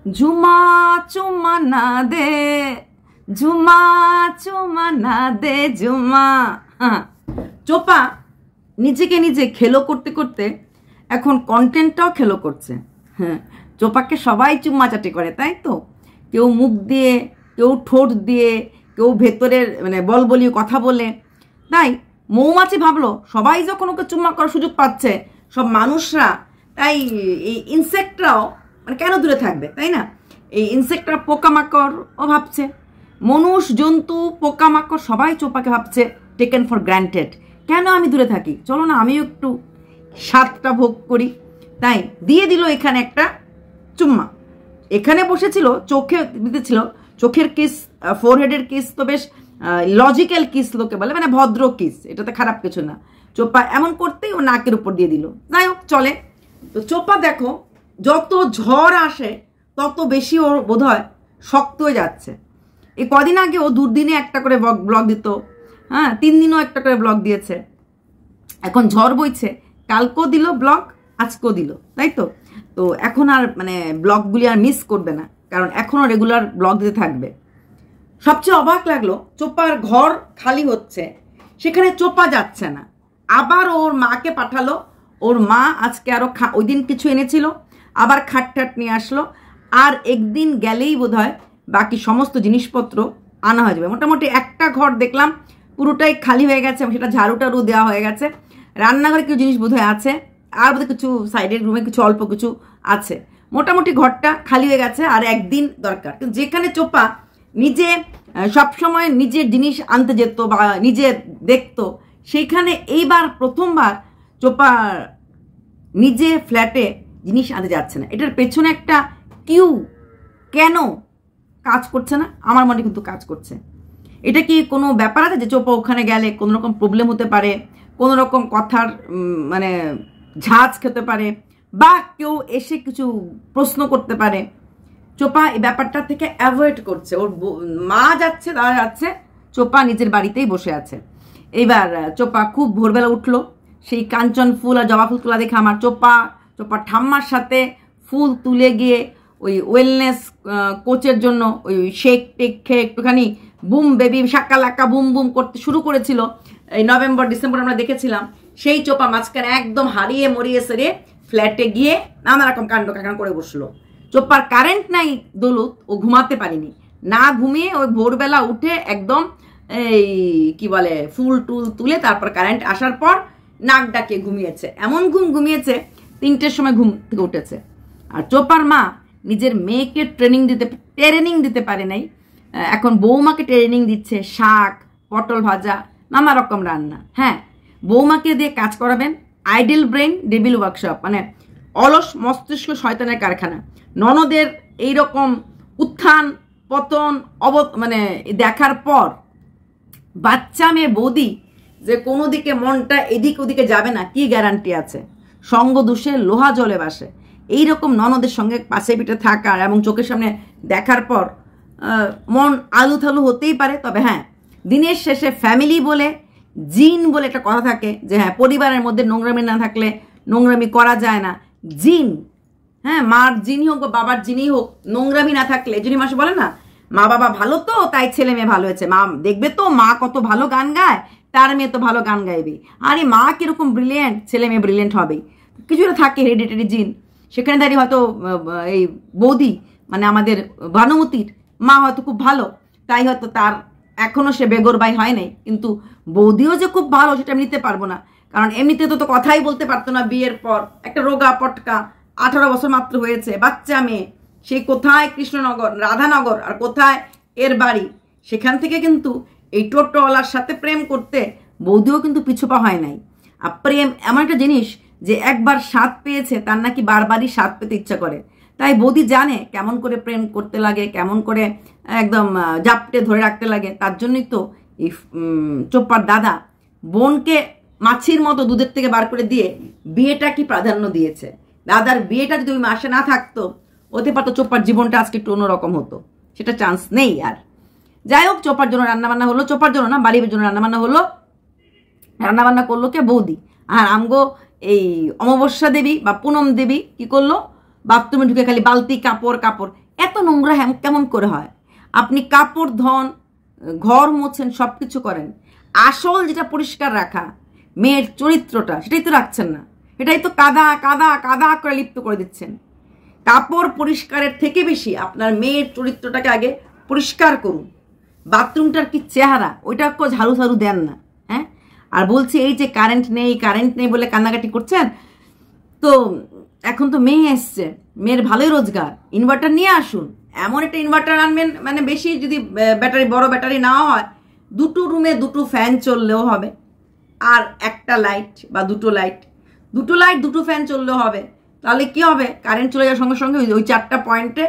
ঝুমা চুমা না দে, ঝুমা চুমা না দে ঝুমা। হ্যাঁ, চোপা নিজেকে নিজে খেলো করতে করতে এখন কন্টেন্টটাও খেলো করছে। হ্যাঁ, চোপাকে সবাই চুম্মাচাটি করে, তাই তো? কেউ মুখ দিয়ে, কেউ ঠোঁট দিয়ে, কেউ ভেতরের মানে বলবলিয়ে কথা বলে। তাই মৌমাছি ভাবলো সবাই যখন ওকে চুম্মা করার সুযোগ পাচ্ছে, সব মানুষরা, তাই এই ইনসেক্টরাও মানে কেন দূরে থাকবে, তাই না? এই ইনসেক্টরা পোকামাকড়ও ভাবছে, মানুষ জন্তু পোকামাকড় সবাই চোপাকে ভাবছে টেকেন ফর গ্রান্টেড। কেন আমি দূরে থাকি, চলো না আমিও একটু স্বাদটা ভোগ করি। তাই দিয়ে দিল এখানে একটা চুম্মা। এখানে বসেছিল, চোখে দিতেছিল, চোখের কিস, ফোরহেডের কিস তো বেশ লজিক্যাল কিস লোকে বলে, মানে ভদ্র কিস, এটাতে খারাপ কিছু না। চোপা এমন করতেই ও নাকের উপর দিয়ে দিল। যাই হোক, চলে। তো চোপা দেখো, যত ঝড় আসে তত বেশি ওর বোধ হয় শক্ত হয়ে যাচ্ছে। এই কদিন আগে ও দুদিনে একটা করে ব্লগ দিত, হ্যাঁ 3 দিনও একটা করে ব্লগ দিয়েছে। এখন ঝড় বইছে, কালকেও দিল ব্লগ, আজকেও দিল, তাই তো? তো এখন আর মানে ব্লগগুলি আর মিস করবে না, কারণ এখনও রেগুলার ব্লগ দিতে থাকবে। সবচেয়ে অবাক লাগলো, চোপার ঘর খালি হচ্ছে, সেখানে চোপা যাচ্ছে না, আবার ওর মাকে পাঠালো। ওর মা আজকে আরও ওই দিন কিছু এনেছিল, আবার খাট নিয়ে আসলো। আর একদিন গেলেই বোধ হয় বাকি সমস্ত জিনিসপত্র আনা হয়ে যাবে। মোটামুটি একটা ঘর দেখলাম পুরোটাই খালি হয়ে গেছে, সেটা ঝাড়ু টাড়ু দেওয়া হয়ে গেছে। রান্নাঘরে কিছু জিনিস বোধহয় আছে, আর বোধহয় কিছু সাইডের রুমে কিছু অল্প কিছু আছে। মোটামুটি ঘরটা খালি হয়ে গেছে, আর একদিন দরকার। কিন্তু যেখানে চোপা নিজে সবসময় নিজের জিনিস আনতে যেত বা নিজে দেখতো, সেইখানে এইবার প্রথমবার চোপা নিজে ফ্ল্যাটে জিনিস আনতে যাচ্ছে না। এটার পেছনে একটা কিউ কেন কাজ করছে না? আমার মনে কিন্তু কাজ করছে। এটা কি কোনো ব্যাপার আছে যে চোপা ওখানে গেলে কোনো রকম প্রবলেম হতে পারে, কোনো রকম কথার মানে ঝাঁজ খেতে পারে, বা কেউ এসে কিছু প্রশ্ন করতে পারে? চোপা এই ব্যাপারটা থেকে অ্যাভয়েড করছে। ওর মা যাচ্ছে, দাদা যাচ্ছে, চোপা নিজের বাড়িতেই বসে আছে। এইবার চোপা খুব ভোরবেলা উঠলো, সেই কাঞ্চন ফুল আর জবা ফুল তোলা দেখে আমার চোপা ঠাম্মার সাথে ফুল তুলে গিয়ে ওই ওয়েলনেস কোচের জন্য ওই শেক টেক খেয়ে একটুখানি বুম বেবি শাক্কালাক্কা বুম বুম করতে শুরু করেছিল। এই নভেম্বর ডিসেম্বর আমরা দেখেছিলাম। সেই চোপা মাঝখানে একদম হারিয়ে মরিয়ে সেরে ফ্ল্যাটে গিয়ে নানা রকম কাণ্ড কারখানা করে বসলো। চোপার কারেন্ট নাই দৌলত, ও ঘুমাতে পারিনি, না ঘুমিয়ে ওই ভোরবেলা উঠে একদম এই কি বলে ফুল টুল তুলে তারপর কারেন্ট আসার পর নাক ডাকে ঘুমিয়েছে। এমন ঘুমিয়েছে 3টের সময় ঘুম থেকে উঠেছে। আর চোপার মা নিজের মেয়েকে ট্রেনিং দিতে পারে নাই, এখন বৌমাকে ট্রেনিং দিচ্ছে, শাক, পটল ভাজা, নানা রকম রান্না। হ্যাঁ, বৌমাকে দিয়ে কাজ করাবেন। আইডল ব্রেন ডেভিল ওয়ার্কশপ, মানে অলস মস্তিষ্ক শয়তানের কারখানা। ননদের এইরকম উত্থান পতন মানে দেখার পর বাচ্চা মেয়ে বৌদি যে কোনো দিকে মনটা এদিক ওদিকে যাবে না, কি গ্যারান্টি আছে? সঙ্গ দোষে লোহা জলে বাসে। এইরকম ননদের সঙ্গে পাশে পিঠে থাকার এবং চোখের সামনে দেখার পর মন আলু থালু হতেই পারে। তবে হ্যাঁ, দিনের শেষে ফ্যামিলি বলে, জিন বলে একটা কথা থাকে যে হ্যাঁ, পরিবারের মধ্যে নোংরামি না থাকলে নোংরামি করা যায় না। জিন, হ্যাঁ, মার জিনই হোক বা বাবার জিনই হোক, নোংরামি না থাকলে, এই জন্য মাসে বলে না মা বাবা ভালো তো তাই ছেলে মেয়ে ভালো হয়েছে। মা দেখবে তো মা কত ভালো গান গায়, তার মেয়ে তো ভালো গান গাইবে। আরে মা কিরকম ব্রিলিয়েন্ট, ছেলে মেয়ে ব্রিলিয়েন্ট হবেই। কিছুটা থাকে হেরিডিটারি জিন। সেখানে দাঁড়িয়ে হয়তো এই বৌদি মানে আমাদের ভানুমতির মা হয়তো খুব ভালো, তাই হয়তো তার এখনো সে বেগরবাই হয় নাই। কিন্তু বৌদিও যে খুব ভালো সেটা আমি নিতে পারবো না, কারণ এমনিতে তো কথাই বলতে পারতো না বিয়ের পর। একটা রোগা পটকা, 18 বছর মাত্র হয়েছে, বাচ্চা মেয়ে, সেই কোথায় কৃষ্ণনগর রাধানগর আর কোথায় এর বাড়ি। সেখান থেকে কিন্তু এই টোটোওয়ালার সাথে প্রেম করতে বৌদিও কিন্তু পিছুপা হয় নাই। আর প্রেম এমন একটা জিনিস যে একবার স্বাদ পেয়েছে তার নাকি বারবারই স্বাদ পেতে ইচ্ছা করে। তাই বৌদি জানে কেমন করে প্রেম করতে লাগে, কেমন করে একদম জাপটে ধরে রাখতে লাগে। তার জন্যই তো এই চোপ্পার দাদা বোনকে মাছির মতো দুধের থেকে বার করে দিয়ে বিয়েটা কি প্রাধান্য দিয়েছে। দাদার বিয়েটা যদি ওই মাসে না থাকতো, হতে পারতো চোপ্পার জীবনটা আজকে একটু অন্যরকম হতো। সেটা চান্স নেই আর। যাই হোক, চোপার জন্য রান্নাবান্না হলো, চোপার জন্য না বাড়ির জন্য রান্নাবান্না হলো। রান্নাবান্না করলো কে? বৌদি। আর আমগো এই অমাবস্যা দেবী বা পুনম দেবী কি করলো? বাথরুমে ঢুকে খালি বালতি কাপড়। এত নোংরা কেমন করে হয়? আপনি কাপড় ধন, ঘর মোছেন, সব কিছু করেন, আসল যেটা পরিষ্কার রাখা মেয়ের চরিত্রটা সেটাই তো রাখছেন না। এটাই তো কাদা কাদা কাদা করে লিপ্ত করে দিচ্ছেন। কাপড় পরিষ্কারের থেকে বেশি আপনার মেয়ের চরিত্রটাকে আগে পরিষ্কার করুন। বাথরুমটার কি চেহারা, ওইটাকেও ঝাড়ু ঝাড়ু দেন না। হ্যাঁ, আর বলছি এই যে কারেন্ট নেই বলে কান্নাকাটি করছেন, তো এখন তো মেয়ে এসছে, মেয়ের ভালোই রোজগার, ইনভার্টার নিয়ে আসুন। এমন একটা ইনভার্টার আনবেন, মানে বেশি যদি ব্যাটারি, বড় ব্যাটারি না হয়, 2টো রুমে 2টো ফ্যান চললেও হবে, আর একটা লাইট বা 2টো লাইট, 2টো ফ্যান চললেও হবে। তাহলে কি হবে, কারেন্ট চলে যাওয়ার সঙ্গে সঙ্গে ওই 4টা পয়েন্টে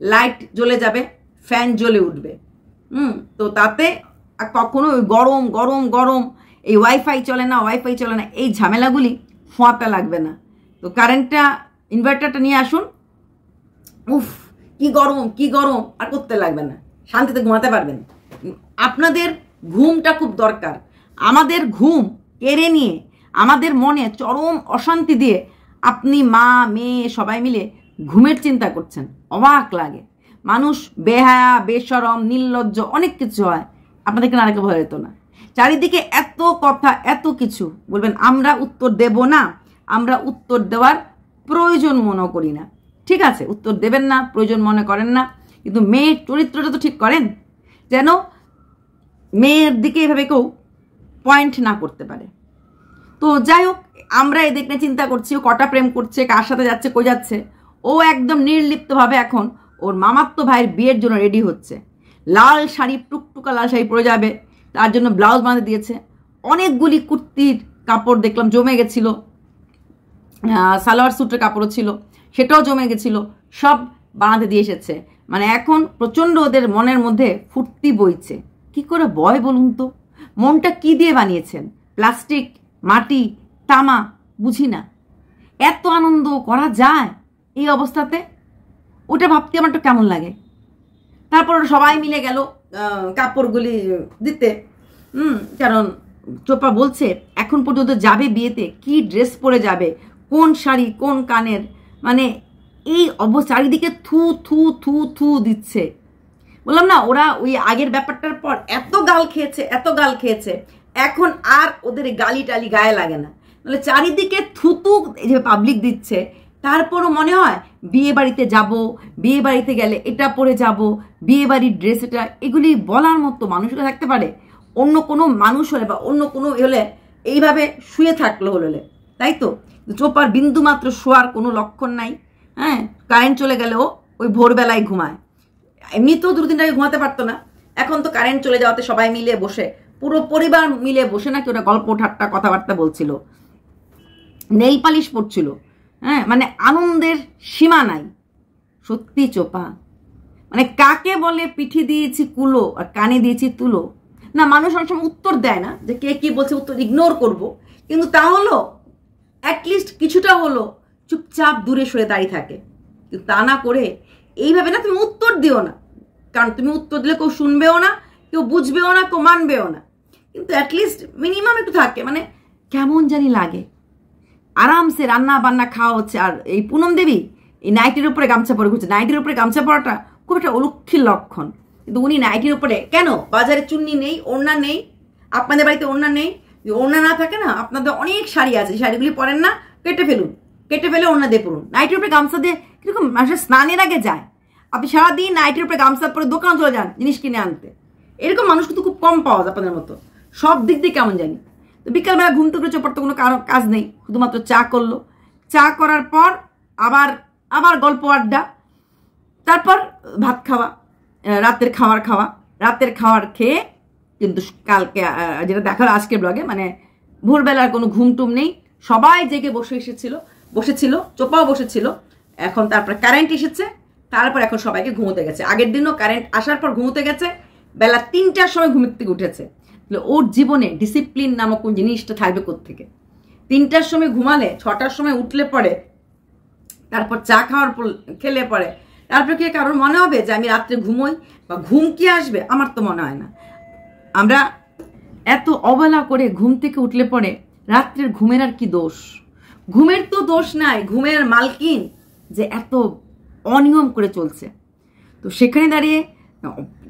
লাইট জ্বলে যাবে, ফ্যান জ্বলে উঠবে। তো তাতে কখনো ওই গরম গরম গরম এই ওয়াইফাই চলে না এই ঝামেলাগুলি ফোঁয়াতে লাগবে না। তো কারেন্টটা, ইনভার্টারটা নিয়ে আসুন। উফ, কি গরম আর করতে লাগবে না, শান্তিতে ঘুমাতে পারবেন। আপনাদের ঘুমটা খুব দরকার। আমাদের ঘুম কেড়ে নিয়ে আমাদের মনে চরম অশান্তি দিয়ে আপনি মা মেয়ে সবাই মিলে ঘুমের চিন্তা করছেন। অবাক লাগে। মানুষ বেহায়া, বেশরম, নির্লজ্জ, অনেক কিছু হয়, আপনাদেরকে আরেকটা ভয় যেত না। চারিদিকে এত কথা, এত কিছু বলবেন, আমরা উত্তর দেব না, আমরা উত্তর দেওয়ার প্রয়োজন মনে করি না। ঠিক আছে, উত্তর দেবেন না, প্রয়োজন মনে করেন না, কিন্তু মেয়ের চরিত্রটা তো ঠিক করেন, যেন মেয়ের দিকে এভাবে কেউ পয়েন্ট না করতে পারে। তো যাই হোক, আমরা এদিক নিয়ে চিন্তা করছি, ও কটা প্রেম করছে, কার সাথে যাচ্ছে, কই যাচ্ছে। ও একদম নির্লিপ্তভাবে এখন ওর মামাতো ভাইয়ের বিয়ের জন্য রেডি হচ্ছে। লাল শাড়ি, টুকটুকা লাল শাড়ি পরে যাবে, তার জন্য ব্লাউজ বানাতে দিয়েছে। অনেকগুলি কুর্তির কাপড় দেখলাম জমে গেছিল, সালোয়ার স্যুটের কাপড়ও ছিল, সেটাও জমে গেছিল, সব বানাতে দিয়ে এসেছে। মানে এখন প্রচণ্ড ওদের মনের মধ্যে ফুর্তি বইছে। কি করে বয় বলুন তো? মনটা কি দিয়ে বানিয়েছেন? প্লাস্টিক, মাটি, তামা, বুঝি না। এত আনন্দ করা যায় এই অবস্থাতে? ওটা ভাবতে আমার তো কেমন লাগে। তারপর সবাই মিলে গেল কাপড়গুলি দিতে। কারণ চোপা বলছে এখন পর্যন্ত যাবে বিয়েতে, কি ড্রেস পরে যাবে, কোন শাড়ি, কোন কানের, মানে এই চারিদিকে থু থু থু থু দিচ্ছে। বললাম না, ওরা ওই আগের ব্যাপারটার পর এত গাল খেয়েছে, এখন আর ওদের গালি টালি গায়ে লাগে না। তাহলে চারিদিকে থুতু যে পাবলিক দিচ্ছে, তারপরও মনে হয় বিয়ে বাড়িতে যাব, বিয়ে বাড়িতে গেলে এটা পরে যাব, বিয়ে বাড়ির ড্রেস এটা, এগুলি বলার মতো মানুষরা থাকতে পারে? অন্য কোনো মানুষ হলে বা অন্য কোনো হলে এইভাবে শুয়ে থাকলো হলে, তাই তো? চোপার বিন্দু মাত্র শোয়ার কোনো লক্ষণ নাই। হ্যাঁ, কারেন্ট চলে গেলেও ওই ভোরবেলায় ঘুমায়। এমনিতেও 2 দিন আগে ঘুমাতে পারতো না, এখন তো কারেন্ট চলে যাওয়াতে সবাই মিলে বসে, পুরো পরিবার মিলে বসে নাকি ওটা গল্প ঠাট্টা কথাবার্তা বলছিল, নেল পালিশ পড়ছিল। হ্যাঁ, মানে আনন্দের সীমা নাই। সত্যি চোপা, মানে কাকে বলে পিঠে দিয়েছি কুলো আর কানে দিয়েছি তুলো। না, মানুষ অনেক সময় উত্তর দেয় না, যে কে কি বলছে উত্তর ইগনোর করব, কিন্তু তা হলো অ্যাটলিস্ট কিছুটা হলো চুপচাপ দূরে সরে দাঁড়িয়ে থাকে। কিন্তু তা না করে এইভাবে না, তুমি উত্তর দিও না, কারণ তুমি উত্তর দিলে কেউ শুনবেও না, কেউ বুঝবেও না, কেউ মানবেও না। কিন্তু অ্যাটলিস্ট মিনিমাম একটু থাকে, মানে কেমন জানি লাগে। আরামসে রান্না বান্না খাওয়া হচ্ছে, আর এই পুনম দেবী এই নাইটির উপরে গামছা পরে ঘুরছে। নাইটির উপরে গামছা পরাটা খুব একটা অলক্ষীর লক্ষণ, কিন্তু উনি নাইটির উপরে কেন? বাজারে চুন্নি নেই, ওড়না নেই, আপনাদের বাড়িতে ওড়না নেই। ওড়না না থাকে না, আপনাদের অনেক শাড়ি আছে, শাড়িগুলি পরেন না, কেটে ফেলে ওড়না দিয়ে পড়ুন। নাইটির উপরে গামছা দিয়ে কিরকম মানুষের স্নানের আগে যায়, আপনি সারাদিন নাইটির উপরে গামছা পরে দোকান চলে যান জিনিস কিনে আনতে। এরকম মানুষ কিন্তু খুব কম পাওয়া যায় আপনাদের মতো, সব দিক দিয়ে কেমন জানি। তো বিকালবেলা ঘুম থেকে চোপার তো কোনো কাজ নেই, শুধুমাত্র চা করলো। চা করার পর আবার গল্প আড্ডা, তারপর ভাত খাওয়া, রাতের খাওয়ার খেয়ে, কিন্তু কালকে যেটা দেখালো আজকের ব্লগে, মানে ভোরবেলার কোনো ঘুমটুম নেই, সবাই জেগে বসেছিল, চোপাও বসেছিল। এখন তারপর কারেন্ট এসেছে, তারপর এখন সবাইকে ঘুমোতে গেছে। আগের দিনও কারেন্ট আসার পর ঘুমোতে গেছে, বেলা 3টার সময় ঘুম থেকে উঠেছে। ওর জীবনে ডিসিপ্লিন নামক কোন জিনিসটা থাকবে কোত্থেকে? 3টার সময় ঘুমালে 6টার সময় উঠলে পরে, তারপর চা খেলে পরে, তারপর কি কারোর মনে হবে যে আমি রাত্রে ঘুমোই বা ঘুম কি আসবে? আমার তো মনে হয় না। আমরা এত অবহেলা করে ঘুম থেকে উঠলে পরে রাত্রের ঘুমের আর কি দোষ? ঘুমের তো দোষ নাই, ঘুমের মালকিন যে এত অনিয়ম করে চলছে। তো সেখানে দাঁড়িয়ে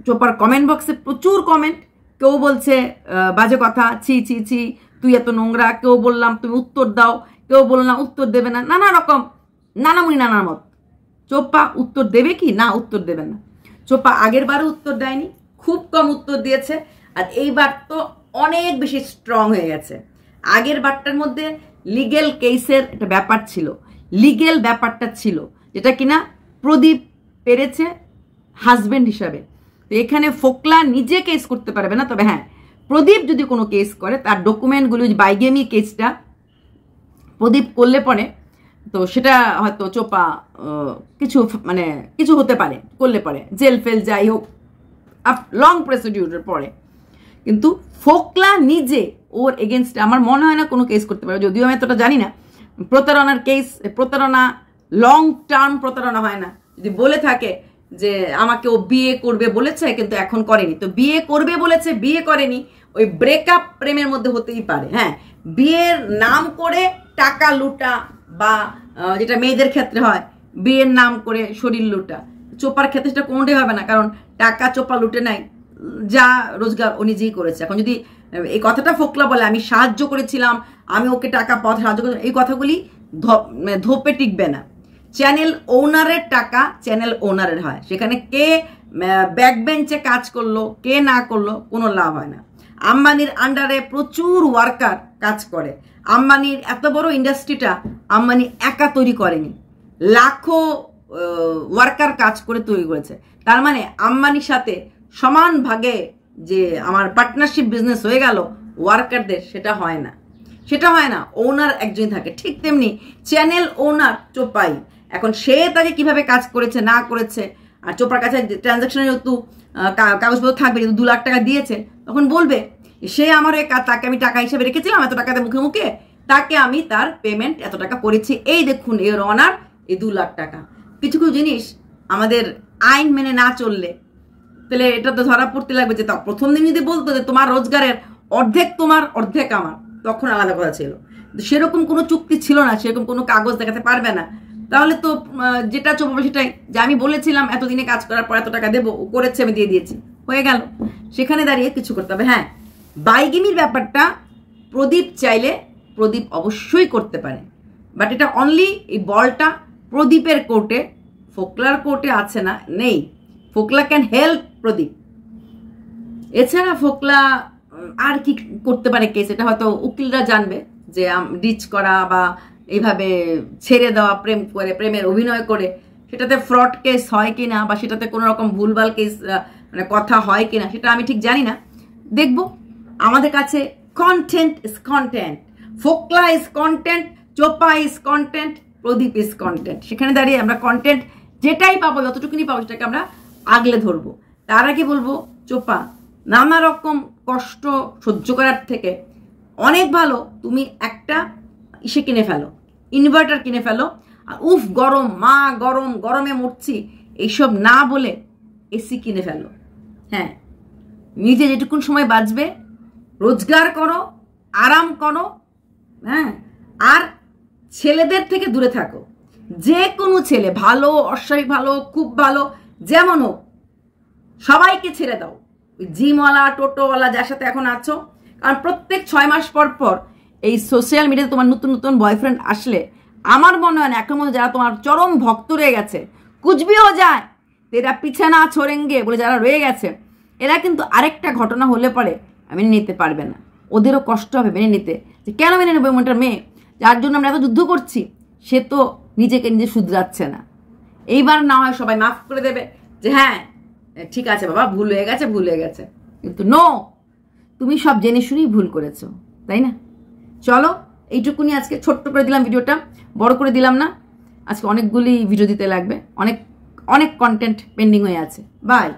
চোপার কমেন্ট বক্সে প্রচুর কমেন্ট, কেউ বলছে বাজে কথা, ছি ছি ছি তুই এত নোংরা, কেউ বললাম তুমি উত্তর দাও, কেউ বললাম উত্তর দেবে না, নানা রকম নানামুনি নানার মত। চোপা উত্তর দেবে কি না? উত্তর দেবে না। চোপা আগের বারও উত্তর দেয়নি, খুব কম উত্তর দিয়েছে, আর এইবার তো অনেক বেশি স্ট্রং হয়ে গেছে। আগের বারটার মধ্যে লিগেল কেসের একটা ব্যাপার ছিল, লিগেল ব্যাপারটা ছিল, যেটা কিনা প্রদীপ পেরেছে হাজবেন্ড হিসাবে। তো এখানে ফোকলা নিজে কেস করতে পারবে না, তবে হ্যাঁ প্রদীপ যদি কোনো কেস করে তার ডকুমেন্টগুলো, বাইগেমি কেসটা প্রদীপ করলে পরে তো সেটা হয়তো চোপা কিছু মানে কিছু হতে পারে, করলে পরে জেল ফেল যাই হোক লং প্রসিডিউরের পরে। কিন্তু ফোকলা নিজে ওর এগেনস্টে আমার মনে হয় না কোনো কেস করতে পারবে, যদিও আমি এতটা জানি না। প্রতারণার কেস, প্রতারণা লং টার্ম প্রতারণা হয় না। যদি বলে থাকে যে আমাকে ও বিয়ে করবে বলেছে কিন্তু এখন করেনি, তো বিয়ে করবে বলেছে বিয়ে করেনি, ওই ব্রেকআপ প্রেমের মধ্যে হতেই পারে। হ্যাঁ, বিয়ের নাম করে টাকা লুটা বা যেটা মেয়েদের ক্ষেত্রে হয় বিয়ের নাম করে শরীর লুটা, চোপার ক্ষেত্রে সেটা কোনোটাই হবে না, কারণ টাকা চোপা লুটে নাই, যা রোজগার ও নিজেই করেছে। এখন যদি এই কথাটা ফোকলা বলে আমি সাহায্য করেছিলাম, আমি ওকে টাকা পথ সাহায্য করেছিলাম, এই কথাগুলি ধোপে টিকবে না। চ্যানেল ওনারের টাকা চ্যানেল ওনারের হয়, সেখানে কে ব্যাক বেঞ্চে কাজ করলো কে না করলো কোনো লাভ হয় না। আম্বানির আন্ডারে প্রচুর ওয়ার্কার কাজ করে, আম্বানির এত বড় ইন্ডাস্ট্রিটা আম্বানি একা তৈরি করেনি, লাখো ওয়ার্কার কাজ করে তৈরি করেছে। তার মানে আম্বানির সাথে সমান ভাগে যে আমার পার্টনারশিপ বিজনেস হয়ে গেল ওয়ার্কারদের, সেটা হয় না, সেটা হয় না। ওনার একজনই থাকে। ঠিক তেমনি চ্যানেল ওনার চোপাই। এখন সে তাকে কিভাবে কাজ করেছে না করেছে, আর চোপার কাছে ট্রানজাকশনে যেহেতু কাগজপত্র থাকবে, যেহেতু 2 লাখ টাকা দিয়েছে, তখন বলবে সে আমার তাকে আমি টাকা হিসেবে রেখেছিলাম এত টাকাতে মুখে মুখে, তাকে আমি তার পেমেন্ট এত টাকা করেছি, এই দেখুন এর অনার এই 2 লাখ টাকা। কিছু কিছু জিনিস আমাদের আইন মেনে না চললে তাহলে এটা তো ধরা পড়তে লাগবে। যে তা প্রথম দিন যদি বলতো যে তোমার রোজগারের অর্ধেক তোমার অর্ধেক আমার, তখন আলাদা কথা ছিল। সেরকম কোনো চুক্তি ছিল না, সেরকম কোনো কাগজ দেখাতে পারবে না। তাহলে তো যেটা চোপা সেটাই, যে আমি বলেছিলাম এতদিনে কাজ করার পর এত টাকা দেবো, ও করেছে আমি দিয়ে দিয়েছি, হয়ে গেল। সেখানে দাঁড়িয়ে কিছু করতে হবে। হ্যাঁ, বাইগেমির ব্যাপারটা প্রদীপ চাইলে প্রদীপ অবশ্যই করতে পারে, বাট এটা অনলি এই বলটা প্রদীপের কোর্টে, ফোকলার কোর্টে আছে না, নেই। ফোকলা ক্যান হেল্প প্রদীপ, এছাড়া ফোকলা আর কি করতে পারে কেস, এটা হয়তো উকিলরা জানবে, যে ডিচ করা বা এইভাবে ছেড়ে দেওয়া, প্রেম করে প্রেমের অভিনয় করে সেটাতে ফ্রড কেস হয় কিনা, বা সেটাতে কোনো রকম ভুলভাল কেস মানে কথা হয় কিনা, সেটা আমি ঠিক জানি না, দেখবো। আমাদের কাছে কন্টেন্ট ইজ কন্টেন্ট, ফোকলা ইজ কন্টেন্ট, চোপা is content, Pradip is content. সেখানে দাঁড়িয়ে আমরা কন্টেন্ট যেটাই পাবো, যতটুকুনি পাবো, সেটাকে আমরা আগলে ধরবো। তার আগে বলবো চোপা, নানা রকম কষ্ট সহ্য করার থেকে অনেক ভালো তুমি একটা ইসে কিনে ফেলো, ইনভার্টার কিনে ফেলো, আর উফ গরম মা গরম, গরমে মরছি এইসব না বলে এসি কিনে ফেলো। হ্যাঁ, নিজে যেটুকুন সময় বাঁচবে রোজগার করো, আরাম করো। হ্যাঁ, আর ছেলেদের থেকে দূরে থাকো। যে কোনো ছেলে, ভালো অস্বাভাবিক ভালো, খুব ভালো, যেমন হোক, সবাইকে ছেড়ে দাও। জিমওয়ালা টোটোওয়ালা যার সাথে এখন আছো, কারণ প্রত্যেক 6 মাস পর পর এই সোশ্যাল মিডিয়াতে তোমার নতুন নতুন বয়ফ্রেন্ড আসলে আমার মনে হয় না এখন মধ্যে যারা তোমার চরম ভক্ত রয়ে গেছে, কুচবিও যায় তেরা পিছে না ছোড়েঙ্গে বলে যারা রয়ে গেছে, এরা কিন্তু আরেকটা ঘটনা হলে পরে মেনে নিতে পারবে না। ওদেরও কষ্ট হবে মেনে নিতে, যে কেন মেনে নেবো এমনটার মেয়ে যার জন্য আমরা এত যুদ্ধ করছি, সে তো নিজেকে নিজে শুধরাচ্ছে না। এইবার না হয় সবাই মাফ করে দেবে, যে হ্যাঁ ঠিক আছে বাবা ভুল হয়ে গেছে, ভুল হয়ে গেছে, কিন্তু নো, তুমি সব জেনে শুনেই ভুল করেছো, তাই না? চলো এইটুকুনি আজকে ছোট্ট করে দিলাম ভিডিওটা, বড় করে দিলাম না। আজকে অনেকগুলি ভিডিও দিতে লাগবে, অনেক অনেক কন্টেন্ট পেন্ডিং হয়ে আছে। বাই।